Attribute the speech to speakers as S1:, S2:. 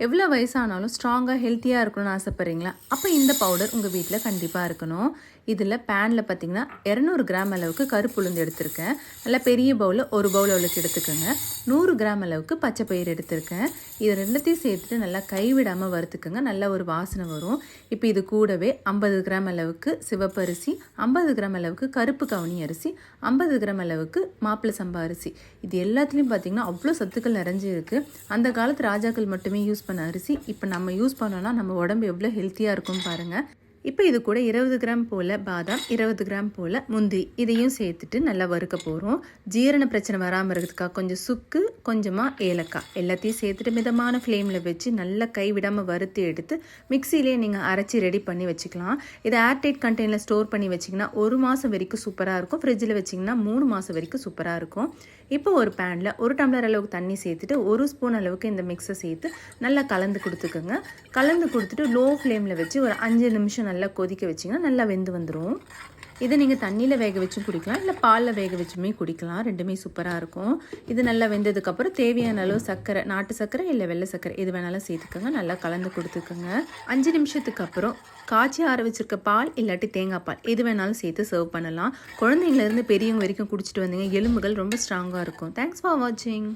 S1: எவ்வளோ வயசானாலும் ஸ்ட்ராங்காக ஹெல்த்தியாக இருக்கணும்னு ஆசைப்பட்றீங்களா? அப்போ இந்த பவுடர் உங்கள் வீட்டில் கண்டிப்பாக இருக்கணும். இதில் பேனில் பார்த்திங்கன்னா 200 கிராம் அளவுக்கு கருப்பு உளுந்து எடுத்திருக்கேன். நல்லா பெரிய பவுலில் ஒரு பவுல் அளவுக்கு எடுத்துக்கோங்க. 100 கிராம் அளவுக்கு பச்சை பயிர் எடுத்திருக்கேன். இது ரெண்டுத்தையும் சேர்த்துட்டு நல்லா கைவிடாமல் வறுத்துக்கோங்க. நல்ல ஒரு வாசனை வரும். இப்போ இது கூடவே 50 கிராம் அளவுக்கு சிவப்பு அரிசி, 50 கிராம் அளவுக்கு கருப்பு கவுனி அரிசி, 50 கிராம் அளவுக்கு மாப்பிள்ளை சம்பா அரிசி, இது எல்லாத்துலேயும் பார்த்திங்கன்னா அவ்வளோ சத்துக்கள் நிறைஞ்சி இருக்குது. அந்த காலத்து ராஜாக்கள் மட்டுமே யூஸ் பண்ண அரிசி இப்போ நம்ம யூஸ் பண்ணோன்னா நம்ம உடம்பு எவ்வளோ ஹெல்த்தியாக இருக்கும்னு பாருங்கள். இப்போ இது கூட 20 கிராம் போல் பாதாம், 20 கிராம் போல் முந்திரி, இதையும் சேர்த்துட்டு நல்லா வறுக்க போகிறோம். ஜீரண பிரச்சனை வராமல் இருக்கிறதுக்காக கொஞ்சம் சுக்கு, கொஞ்சமாக ஏலக்காய் எல்லாத்தையும் சேர்த்துட்டு மிதமான ஃப்ளேமில் வச்சு நல்லா கைவிடாமல் வறுத்து எடுத்து மிக்சியிலே நீங்கள் அரைச்சி ரெடி பண்ணி வச்சுக்கலாம். இதை ஏர்டைட் கண்டெய்னரில் ஸ்டோர் பண்ணி வச்சிங்கன்னா 1 மாதம் வரைக்கும் சூப்பராக இருக்கும். ஃப்ரிட்ஜில் வச்சிங்கன்னா 3 மாதம் வரைக்கும் சூப்பராக இருக்கும். இப்போ ஒரு பேனில் 1 டம்ளர் அளவுக்கு தண்ணி சேர்த்துட்டு 1 ஸ்பூன் அளவுக்கு இந்த மிக்ஸை சேர்த்து நல்லா கலந்து கொடுத்துக்கோங்க. கலந்து கொடுத்துட்டு லோ ஃப்ளேமில் வச்சு ஒரு 5 நிமிஷம் நல்லா கொதிக்க வச்சிங்கன்னா நல்லா வெந்து வந்துடும். இதை நீங்கள் தண்ணியில் வேக வச்சும் குடிக்கலாம், இல்லை பாலில் வேக வச்சுமே குடிக்கலாம். ரெண்டுமே சூப்பராக இருக்கும். இது நல்லா வெந்ததுக்கப்புறம் தேவையான அளவு சர்க்கரை, நாட்டு சர்க்கரை இல்லை வெள்ளை சர்க்கரை எது வேணாலும் சேர்த்துக்கோங்க. நல்லா கலந்து கொடுத்துக்கோங்க. 5 நிமிஷத்துக்கு அப்புறம் காய்ச்சி ஆற வச்சிருக்க பால் இல்லாட்டி தேங்காய் பால் எது வேணாலும் சேர்த்து சர்வ் பண்ணலாம். குழந்தைங்கலேருந்து பெரியவங்க வரைக்கும் குடிச்சிட்டு வந்தீங்க, எலும்புகள் ரொம்ப ஸ்ட்ராங்காக இருக்கும். தேங்க்ஸ் ஃபார் வாட்சிங்.